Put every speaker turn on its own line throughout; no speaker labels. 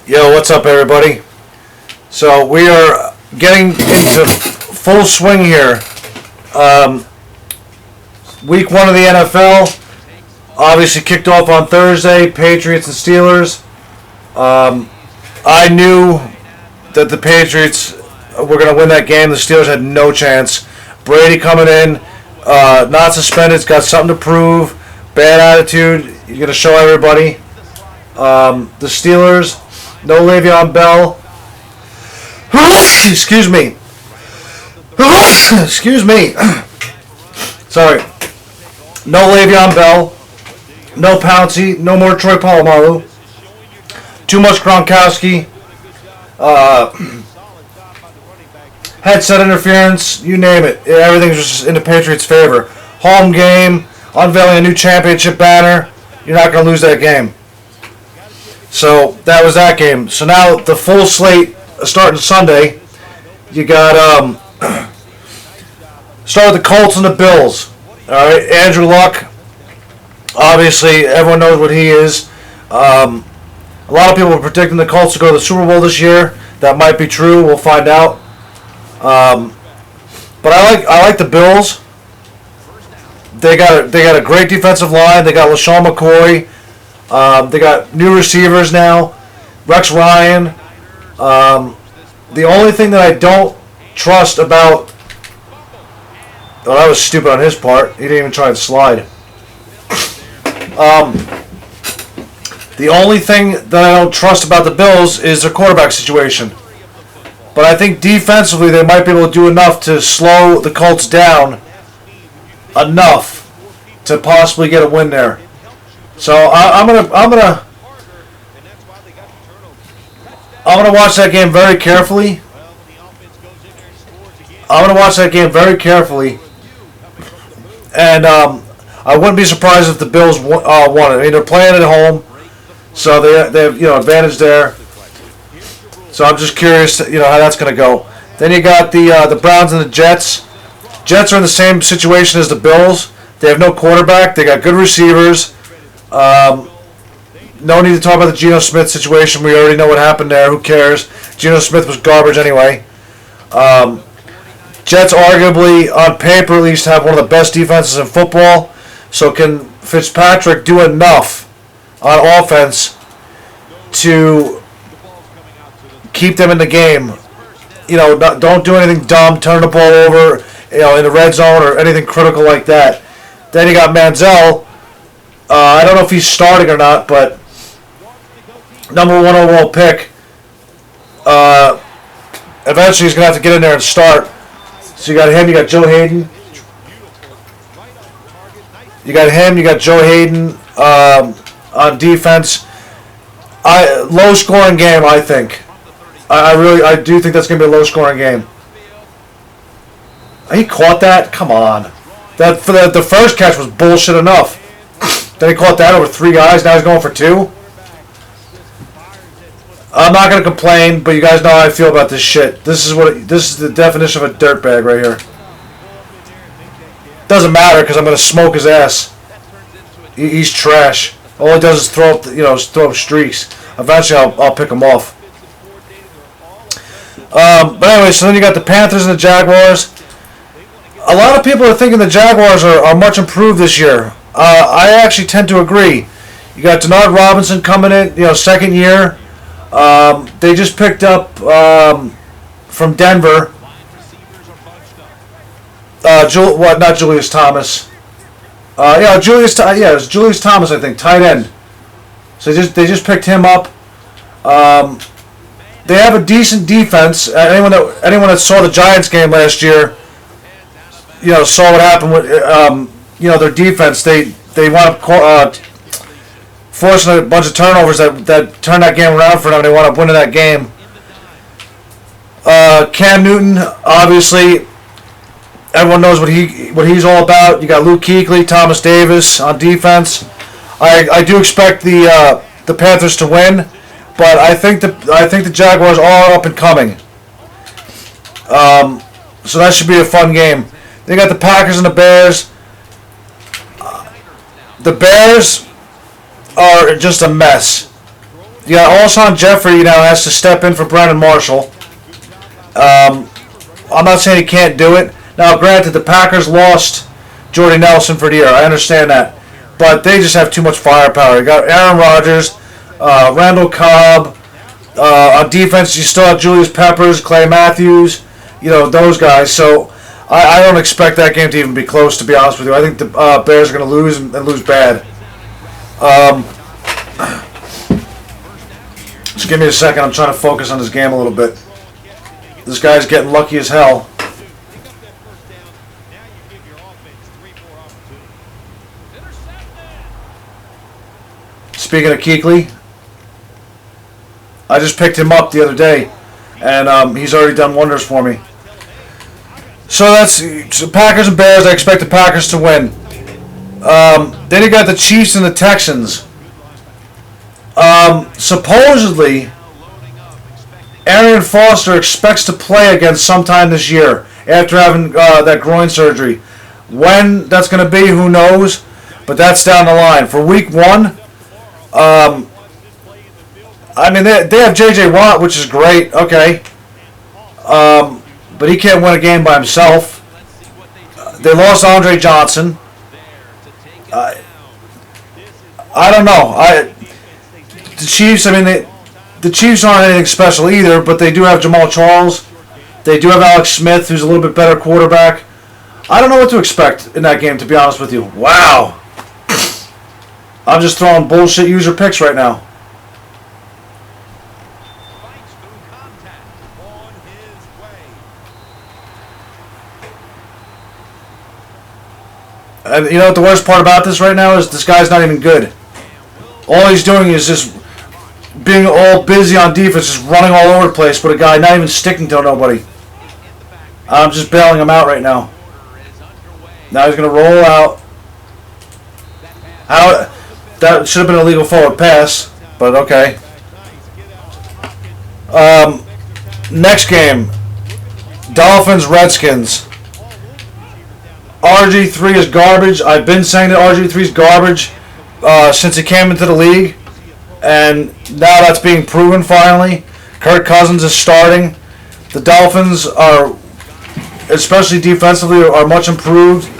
Yo, what's up, everybody? So we are getting into full swing here. Week 1 of the NFL obviously kicked off on Thursday. Patriots and Steelers. I knew that the Patriots were going to win that game. The Steelers had no chance. Brady coming in, not suspended, got something to prove. Bad attitude. He's going to show everybody. The Steelers, no Le'Veon Bell. Excuse me. Excuse me. Sorry. No Le'Veon Bell. No Pouncey. No more Troy Polamalu. Too much Gronkowski. Headset interference. You name it. Everything's just in the Patriots' favor. Home game. Unveiling a new championship banner. You're not going to lose that game. So that was that game. So now the full slate starting Sunday. You got start with the Colts and the Bills. All right, Andrew Luck. Obviously, everyone knows what he is. A lot of people were predicting the Colts to go to the Super Bowl this year. That might be true. We'll find out. But I like the Bills. They got a great defensive line. They got LaShawn McCoy. They got new receivers now. Rex Ryan. The only thing that I don't trust about... Oh, that was stupid on his part. He didn't even try and slide. The only thing that I don't trust about the Bills is their quarterback situation. But I think defensively they might be able to do enough to slow the Colts down enough to possibly get a win there. So I'm gonna watch that game very carefully. And I wouldn't be surprised if the Bills won it. I mean, they're playing at home, so they have advantage there. So I'm just curious, how that's gonna go. Then you got the Browns and the Jets. Jets are in the same situation as the Bills. They have no quarterback. They got good receivers. No need to talk about the Geno Smith situation. We already know what happened there. Who cares? Geno Smith was garbage anyway. Jets arguably, on paper at least, have one of the best defenses in football. So can Fitzpatrick do enough on offense to keep them in the game? Don't do anything dumb, turn the ball over, in the red zone or anything critical like that. Then you got Manziel. I don't know if he's starting or not, but number 1 overall pick. Eventually he's going to have to get in there and start. So you got him, you got Joe Hayden. You got Joe Hayden on defense. Low scoring game, I think. I do think that's going to be a low scoring game. He caught that? Come on. The first catch was bullshit enough. Then he caught that over 3 guys. Now he's going for 2. I'm not going to complain, but you guys know how I feel about this shit. This is the definition of a dirtbag right here. Doesn't matter because I'm going to smoke his ass. He's trash. All he does is throw up streaks. Eventually I'll pick him off. But anyway, so then you got the Panthers and the Jaguars. A lot of people are thinking the Jaguars are much improved this year. I actually tend to agree. You got Denard Robinson coming in, second year. They just picked up from Denver. Not Julius Thomas. It was Julius Thomas, I think, tight end. So they just picked him up. They have a decent defense. Anyone that saw the Giants game last year, saw what happened with their defense. They wound up forcing a bunch of turnovers that turned that game around for them. They wound up winning that game. Cam Newton, obviously, everyone knows what he's all about. You got Luke Kuechly, Thomas Davis on defense. I do expect the Panthers to win, but I think the Jaguars are up and coming. So that should be a fun game. They got the Packers and the Bears. The Bears are just a mess. Alshon Jeffrey now has to step in for Brandon Marshall. I'm not saying he can't do it. Now, granted, the Packers lost Jordy Nelson for the year. I understand that. But they just have too much firepower. You got Aaron Rodgers, Randall Cobb. On defense, you still have Julius Peppers, Clay Matthews, those guys. So I don't expect that game to even be close, to be honest with you. I think the Bears are going to lose and lose bad. Just give me a second. I'm trying to focus on this game a little bit. This guy's getting lucky as hell. Speaking of Kuechly, I just picked him up the other day, and he's already done wonders for me. So that's Packers and Bears. I expect the Packers to win. Then you got the Chiefs and the Texans. Supposedly, Arian Foster expects to play again sometime this year after having that groin surgery. When that's going to be, who knows? But that's down the line. For week 1, they have J.J. Watt, which is great. Okay. But he can't win a game by himself. They lost Andre Johnson. I don't know. The Chiefs, the Chiefs aren't anything special either, but they do have Jamal Charles. They do have Alex Smith, who's a little bit better quarterback. I don't know what to expect in that game, to be honest with you. Wow. I'm just throwing bullshit user picks right now. And you know what the worst part about this right now is? This guy's not even good. All he's doing is just being all busy on defense, just running all over the place, but a guy not even sticking to nobody. I'm just bailing him out right now. Now he's going to roll out. That should have been a legal forward pass, but okay. Next game, Dolphins-Redskins. RG3 is garbage. I've been saying that RG3 is garbage since he came into the league, and now that's being proven finally. Kirk Cousins is starting. The Dolphins are, especially defensively, are much improved.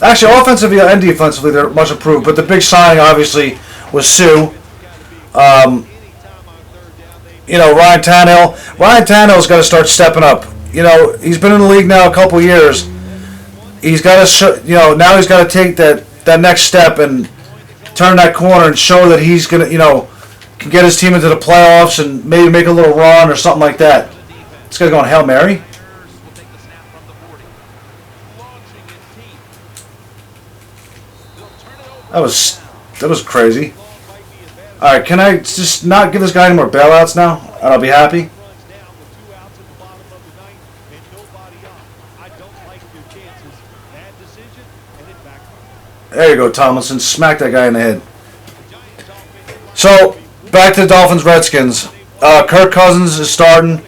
Actually, offensively and defensively, they're much improved. But the big signing, obviously, was Sue. Ryan Tannehill. Ryan Tannehill's got to start stepping up. He's been in the league now a couple years. He's got to, now he's got to take that next step and turn that corner and show that he's gonna, can get his team into the playoffs and maybe make a little run or something like that. This guy's going Hail Mary. That was crazy. All right, can I just not give this guy any more bailouts now, and I'll be happy? There you go, Tomlinson. Smack that guy in the head. So, back to the Dolphins-Redskins. Kirk Cousins is starting.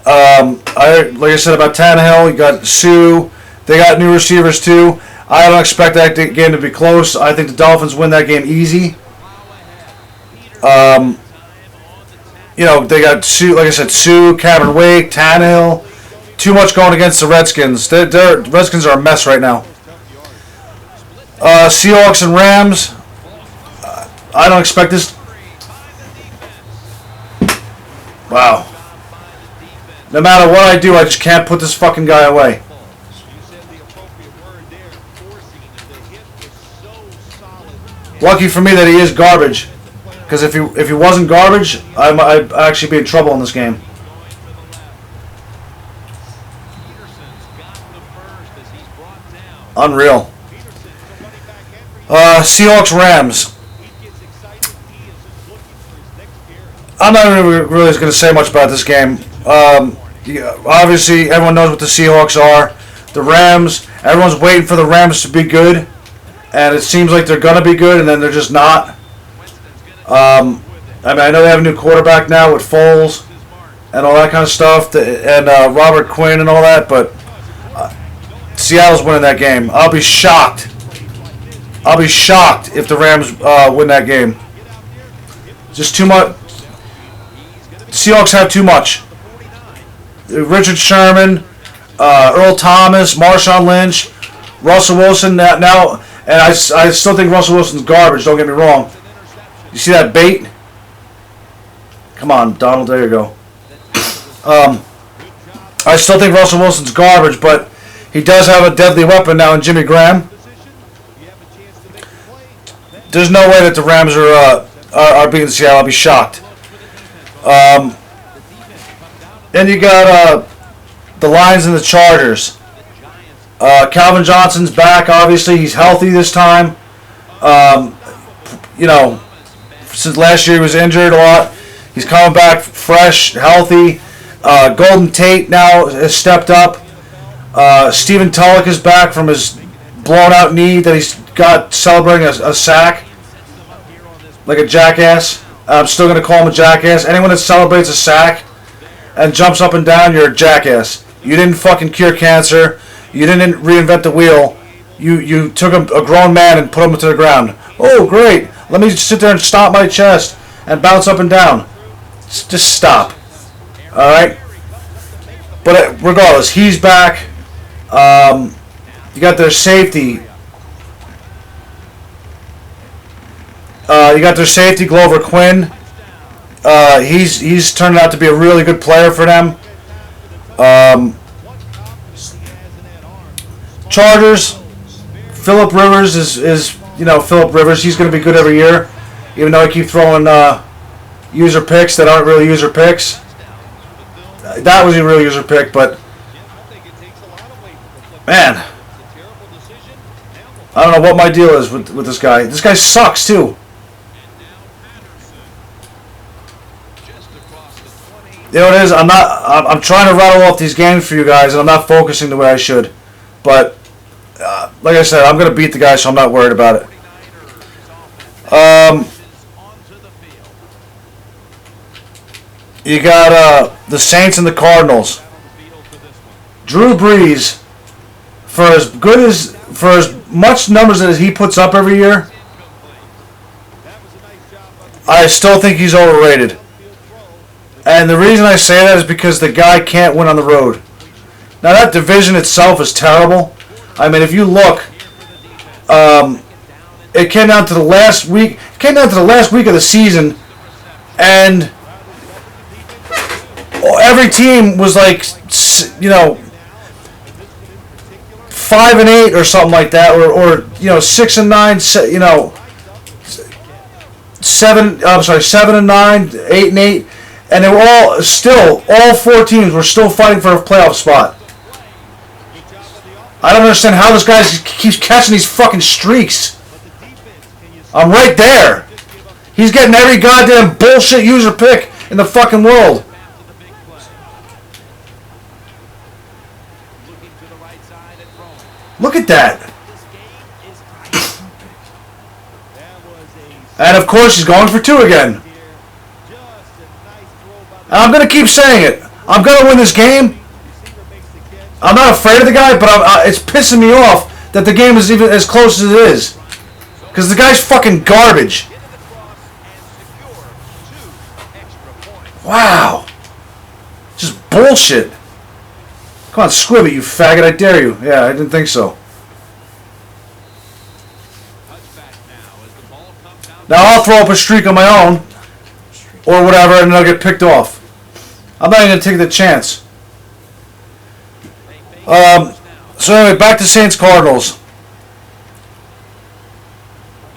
Like I said about Tannehill, you got Sue. They got new receivers too. I don't expect that game to be close. I think the Dolphins win that game easy. They got Sue, like I said, Sue, Cameron Wake, Tannehill. Too much going against the Redskins. The Redskins are a mess right now. Seahawks and Rams. I don't expect this. Wow. No matter what I do, I just can't put this fucking guy away. Lucky for me that he is garbage. Because if he wasn't garbage, I'd actually be in trouble in this game. Unreal. Seahawks Rams. I'm not really going to say much about this game. Obviously, everyone knows what the Seahawks are. The Rams, everyone's waiting for the Rams to be good. And it seems like they're going to be good, and then they're just not. I know they have a new quarterback now with Foles and all that kind of stuff, and Robert Quinn and all that, but Seattle's winning that game. I'll be shocked if the Rams win that game. Just too much. The Seahawks have too much. Richard Sherman, Earl Thomas, Marshawn Lynch, Russell Wilson now, and I still think Russell Wilson's garbage. Don't get me wrong. You see that bait? Come on, Donald. There you go. I still think Russell Wilson's garbage, but he does have a deadly weapon now in Jimmy Graham. There's no way that the Rams are beating Seattle. I'll be shocked. Then you got the Lions and the Chargers. Calvin Johnson's back. Obviously, he's healthy this time. Since last year he was injured a lot. He's coming back fresh, healthy. Golden Tate now has stepped up. Stephen Tulloch is back from his blown-out knee that he's got celebrating a sack. Like a jackass. I'm still going to call him a jackass. Anyone that celebrates a sack and jumps up and down, you're a jackass. You didn't fucking cure cancer. You didn't reinvent the wheel. You took a grown man and put him to the ground. Oh, great. Let me sit there and stomp my chest and bounce up and down. Just stop. Alright? But regardless, he's back. You got their safety. Glover Quinn. He's turned out to be a really good player for them. Chargers. Phillip Rivers is Phillip Rivers. He's going to be good every year, even though I keep throwing user picks that aren't really user picks. That was a real user pick, but man, I don't know what my deal is with this guy. This guy sucks too. You know what it is? I'm trying to rattle off these games for you guys, and I'm not focusing the way I should. But like I said, I'm going to beat the guy, so I'm not worried about it. You got the Saints and the Cardinals. Drew Brees, for as much numbers as he puts up every year, I still think he's overrated. And the reason I say that is because the guy can't win on the road. Now that division itself is terrible. I mean, if you look, it came down to the last week. It came down to the last week of the season, and every team was like, 5-8 or something like that, or 6-9, 7-9, 8-8. And they were all four teams were still fighting for a playoff spot. I don't understand how this guy keeps catching these fucking streaks. I'm right there. He's getting every goddamn bullshit user pick in the fucking world. Look at that. And of course he's going for two again. And I'm going to keep saying it. I'm going to win this game. I'm not afraid of the guy, but it's pissing me off that the game is even as close as it is. Because the guy's fucking garbage. Wow. Just bullshit. Come on, squib it, you faggot. I dare you. Yeah, I didn't think so. Now I'll throw up a streak on my own. Or whatever, and then I'll get picked off. I'm not even going to take the chance. So anyway, back to Saints Cardinals.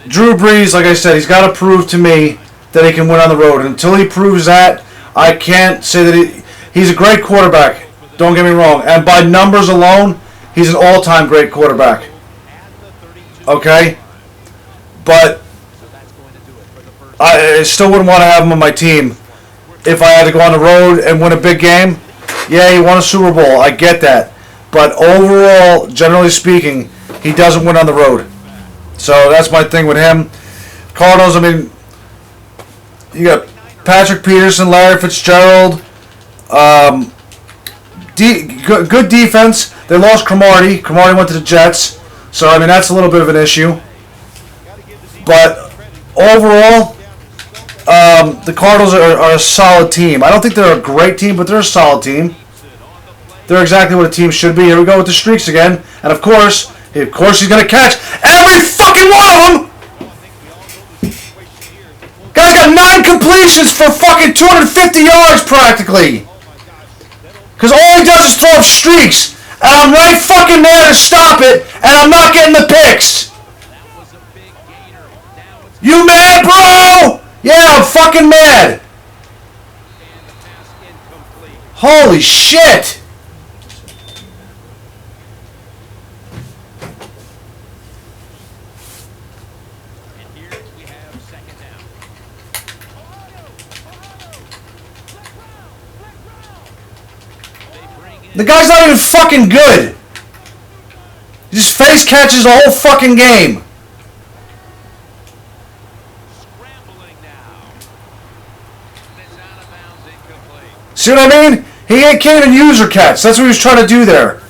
Drew Brees, like I said, he's got to prove to me that he can win on the road. And until he proves that, I can't say that he's a great quarterback. Don't get me wrong. And by numbers alone, he's an all-time great quarterback. Okay? But I still wouldn't want to have him on my team if I had to go on the road and win a big game. Yeah, he won a Super Bowl. I get that. But overall, generally speaking, he doesn't win on the road. So that's my thing with him. Cardinals, I mean, you got Patrick Peterson, Larry Fitzgerald. Good defense. They lost Cromartie. Cromartie went to the Jets. So, I mean, that's a little bit of an issue. But overall, the Cardinals are a solid team. I don't think they're a great team, but they're a solid team. They're exactly what a team should be. Here we go with the streaks again. And of course he's going to catch every fucking one of them. Guy's got 9 completions for fucking 250 yards practically. Because all he does is throw up streaks. And I'm right fucking there to stop it. And I'm not getting the picks. You mad, bro? Yeah, I'm fucking mad. Holy shit. The guy's not even fucking good. He just face catches the whole fucking game. See what I mean? He can't even use or catch. That's what he was trying to do there.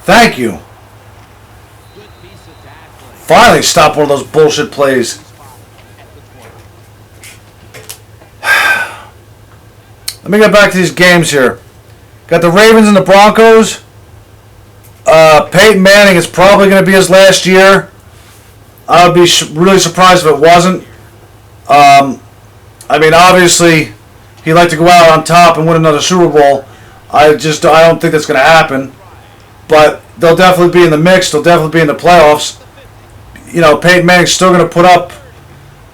Thank you. Finally stop one of those bullshit plays. Let me get back to these games here. Got the Ravens and the Broncos. Peyton Manning is probably going to be his last year. I would be really surprised if it wasn't. I mean, obviously, he'd like to go out on top and win another Super Bowl. I don't think that's going to happen. But they'll definitely be in the mix. They'll definitely be in the playoffs. You know, Peyton Manning's still going to put up,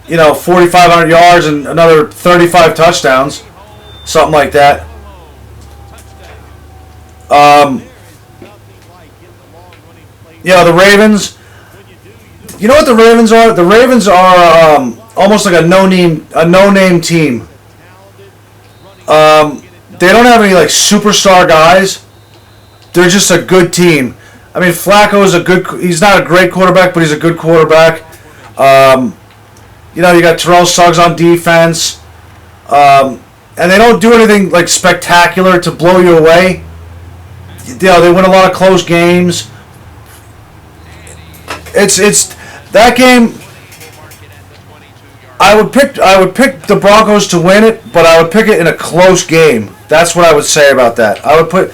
4,500 yards and another 35 touchdowns. Something like that. The Ravens. You know what the Ravens are? The Ravens are almost like a no-name team. They don't have any like superstar guys. They're just a good team. I mean, Flacco is he's not a great quarterback, but he's a good quarterback. You got Terrell Suggs on defense. And they don't do anything like spectacular to blow you away. They win a lot of close games. It's that game. I would pick the Broncos to win it, but I would pick it in a close game. That's what I would say about that. I would put,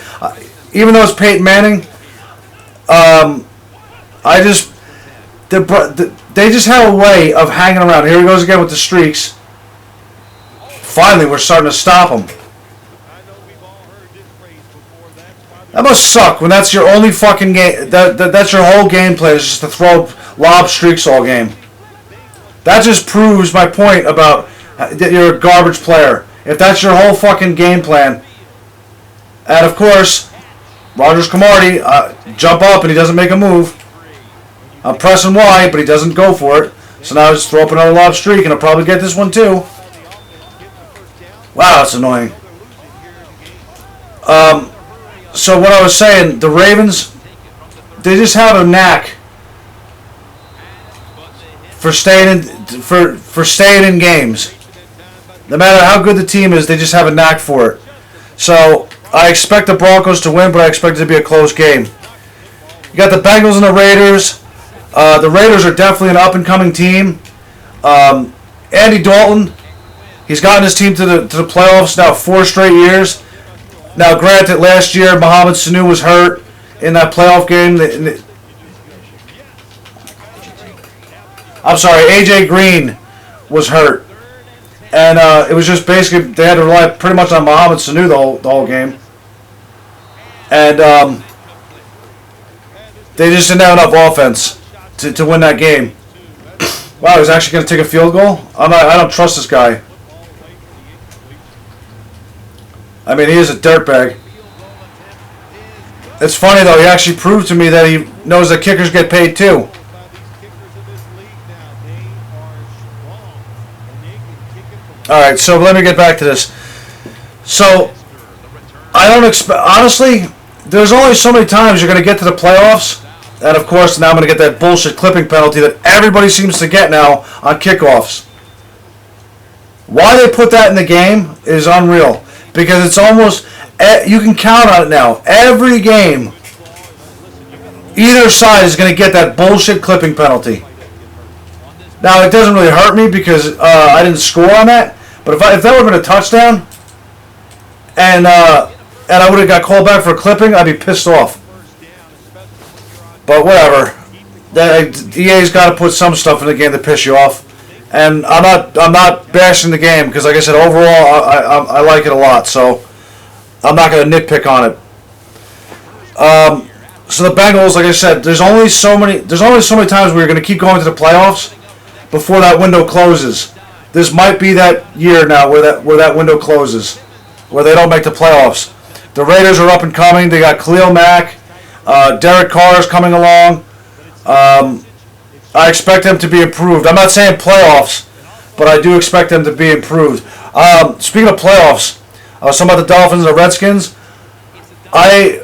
even though it's Peyton Manning, they just have a way of hanging around. Here he goes again with the streaks. Finally, we're starting to stop them. That must suck when that's your only fucking game. That's your whole game plan is just to throw lob streaks all game. That just proves my point about that you're a garbage player. If that's your whole fucking game plan. And of course, Rogers Camardi jump up and he doesn't make a move. I'm pressing Y, but he doesn't go for it. So now I just throw up another lob streak and I'll probably get this one too. Wow, that's annoying. So what I was saying, the Ravens, they just have a knack for staying in games. No matter how good the team is, they just have a knack for it. So I expect the Broncos to win, but I expect it to be a close game. You got the Bengals and the Raiders. The Raiders are definitely an up-and-coming team. Andy Dalton, he's gotten his team to the playoffs now 4 straight years. Now, granted, last year Mohamed Sanu was hurt in that playoff game. I'm sorry, AJ Green was hurt. And it was just basically, they had to rely pretty much on Mohamed Sanu the whole game. And they just didn't have enough offense to win that game. Wow, he's actually going to take a field goal? I don't trust this guy. I mean, he is a dirtbag. It's funny, though. He actually proved to me that he knows that kickers get paid, too. Alright, so let me get back to this. So, I don't expect... Honestly, there's only so many times you're going to get to the playoffs And of course, now I'm going to get that bullshit clipping penalty that everybody seems to get now on kickoffs. Why they put that in the game is unreal. Because it's almost, you can count on it now. Every game, either side is going to get that bullshit clipping penalty. Now, it doesn't really hurt me because I didn't score on that. But if that would have been a touchdown, and I would have got called back for clipping, I'd be pissed off. But whatever. EA's got to put some stuff in the game to piss you off. And I'm not bashing the game because, like I said, overall I like it a lot. So I'm not going to nitpick on it. So the Bengals, like I said, there's only so many times where you're going to keep going to the playoffs before that window closes. This might be that year now where that window closes, where they don't make the playoffs. The Raiders are up and coming. They got Khalil Mack. Derek Carr is coming along. I expect them to be improved. I'm not saying playoffs, but I do expect them to be improved. Speaking of playoffs, I was talking about the Dolphins and the Redskins. I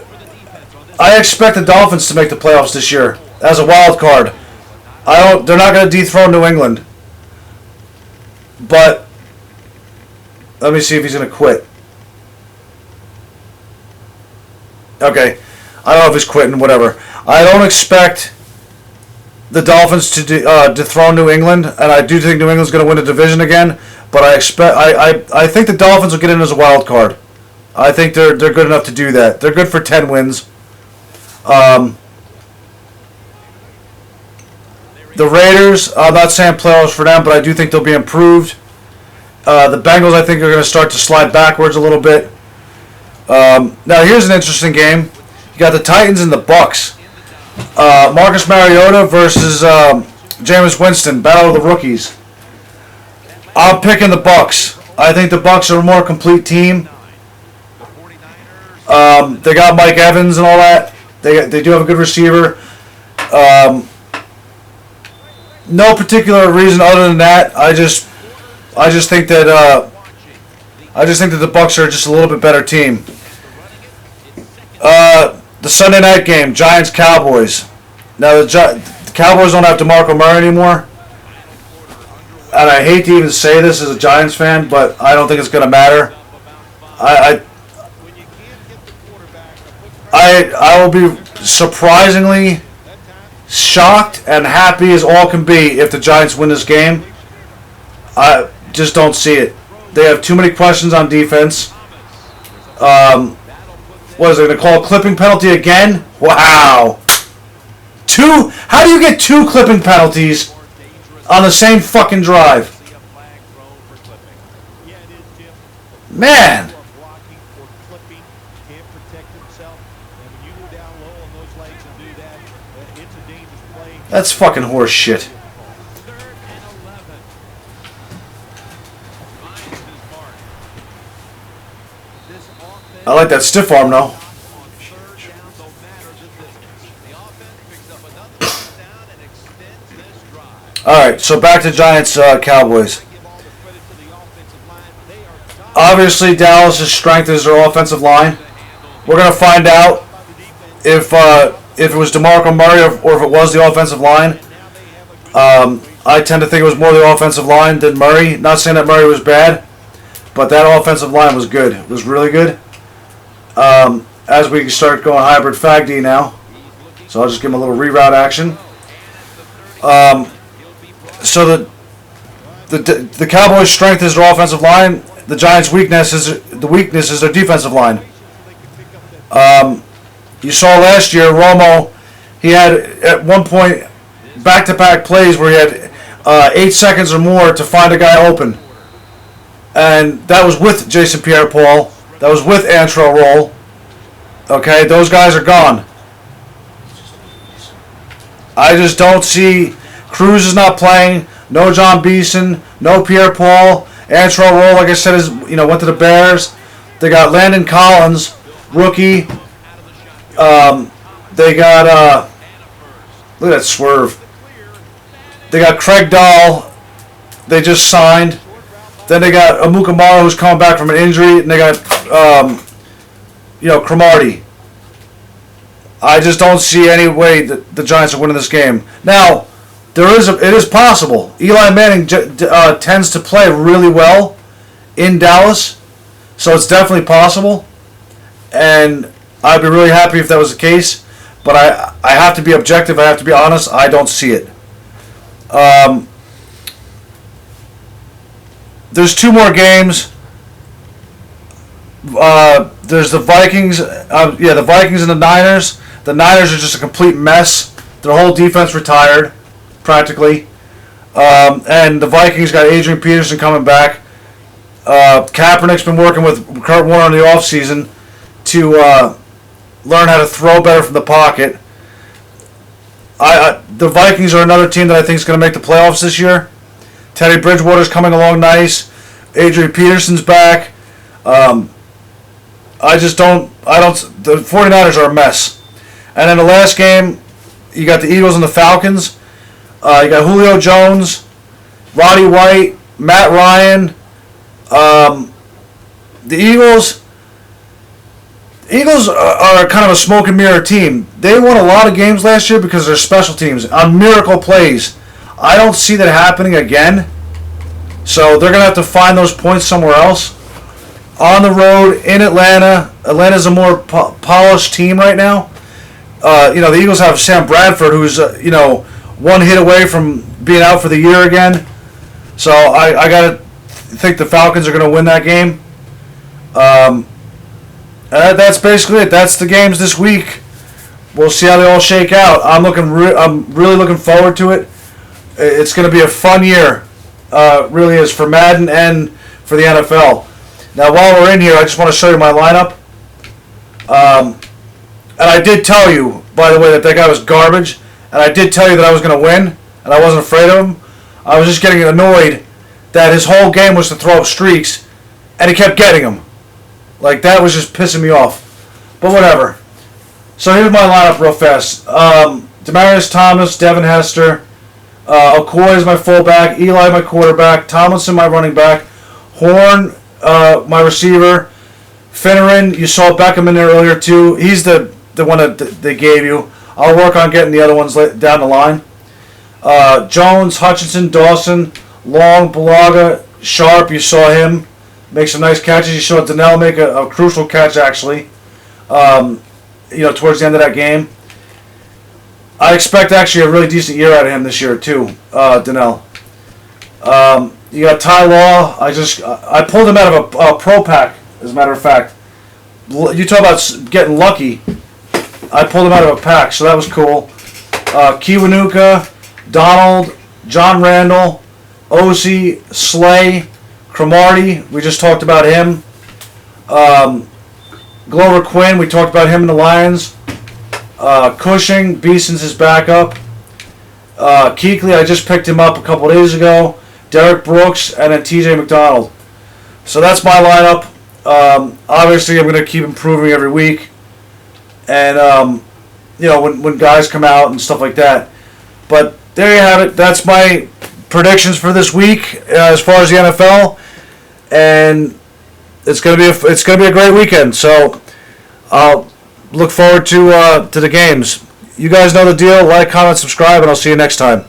expect the Dolphins to make the playoffs this year as a wild card. They're not going to dethrone New England. But let me see if he's going to quit. Okay. I don't know if he's quitting, whatever. I don't expect the Dolphins to dethrone New England, and I do think New England's going to win the division again, but I think the Dolphins will get in as a wild card. I think they're good enough to do that. They're good for 10 wins. The Raiders, I'm not saying playoffs for them, but I do think they'll be improved. The Bengals, I think, are going to start to slide backwards a little bit. Now, here's an interesting game. You got the Titans and the Bucks. Marcus Mariota versus Jameis Winston, battle of the rookies. I'm picking the Bucks. I think the Bucks are a more complete team. They got Mike Evans and all that. They do have a good receiver. No particular reason other than that. I just think that the Bucks are just a little bit better team. The Sunday night game, Giants-Cowboys. Now, the Cowboys don't have DeMarco Murray anymore. And I hate to even say this as a Giants fan, but I don't think it's going to matter. I will be surprisingly shocked and happy as all can be if the Giants win this game. I just don't see it. They have too many questions on defense. What is it going to call a clipping penalty again? Wow. How do you get 2 clipping penalties on the same fucking drive? Man. That's fucking horse shit. I like that stiff arm though. Alright, so back to Giants Cowboys. Obviously, Dallas' strength is their offensive line. We're going to find out if it was DeMarco Murray or if it was the offensive line. I tend to think it was more the offensive line than Murray. Not saying that Murray was bad, but that offensive line was good. It was really good. As we start going hybrid fag D now. So I'll just give him a little reroute action. So the Cowboys' strength is their offensive line. The Giants' weakness is their defensive line. You saw last year, Romo, he had at one point back-to-back plays where he had 8 seconds or more to find a guy open. And that was with Jason Pierre-Paul. That was with Antrell Roll. Okay, those guys are gone. I just don't see... Cruz is not playing. No John Beeson. No Pierre-Paul. Antrell Roll, like I said, went to the Bears. They got Landon Collins, rookie. They got... look at that swerve. They got Craig Dahl. They just signed. Then they got Amukamara, who's coming back from an injury. And they got... Cromartie. I just don't see any way that the Giants are winning this game. Now, it is possible. Eli Manning tends to play really well in Dallas, so it's definitely possible. And I'd be really happy if that was the case. But I have to be objective. I have to be honest. I don't see it. There's 2 more games. There's the Vikings. The Vikings and the Niners. The Niners are just a complete mess. Their whole defense retired, practically. And the Vikings got Adrian Peterson coming back. Kaepernick's been working with Kurt Warner in the offseason to learn how to throw better from the pocket. The Vikings are another team that I think is going to make the playoffs this year. Teddy Bridgewater's coming along nice. Adrian Peterson's back. The 49ers are a mess. And then the last game, you got the Eagles and the Falcons. You got Julio Jones, Roddy White, Matt Ryan. The Eagles are kind of a smoke and mirror team. They won a lot of games last year because of their special teams on miracle plays. I don't see that happening again. So they're going to have to find those points somewhere else. On the road in Atlanta. Atlanta's a more polished team right now. The Eagles have Sam Bradford, who's 1 hit away from being out for the year again. So I got to think the Falcons are going to win that game. That's basically it. That's the games this week. We'll see how they all shake out. I'm really looking forward to it. It's going to be a fun year. Really is, for Madden and for the NFL. Now, while we're in here, I just want to show you my lineup. And I did tell you, by the way, that guy was garbage. And I did tell you that I was going to win, and I wasn't afraid of him. I was just getting annoyed that his whole game was to throw up streaks, and he kept getting them. Like, that was just pissing me off. But whatever. So here's my lineup real fast. Demaryius Thomas, Devin Hester. Okoye is my fullback. Eli my quarterback. Tomlinson my running back. Horn my receiver. Finneran, you saw Beckham in there earlier too. He's the one that they gave you. I'll work on getting the other ones down the line. Jones, Hutchinson, Dawson, Long, Bulaga, Sharp, you saw him make some nice catches. You saw Donnell make a crucial catch, actually, towards the end of that game. I expect actually a really decent year out of him this year, too, Donnell. You got Ty Law. I pulled him out of a pro pack, as a matter of fact. You talk about getting lucky. I pulled him out of a pack, so that was cool. Kiwanuka, Donald, John Randall, Ozzie, Slay, Cromartie, we just talked about him. Glover Quinn, we talked about him in the Lions. Cushing, Beeson's his backup. Kuechly, I just picked him up a couple days ago. Derek Brooks, and then TJ McDonald. So that's my lineup. Obviously, I'm going to keep improving every week. And, when guys come out and stuff like that. But there you have it. That's my predictions for this week as far as the NFL. And it's going to be a great weekend. So I'll look forward to the games. You guys know the deal. Like, comment, subscribe, and I'll see you next time.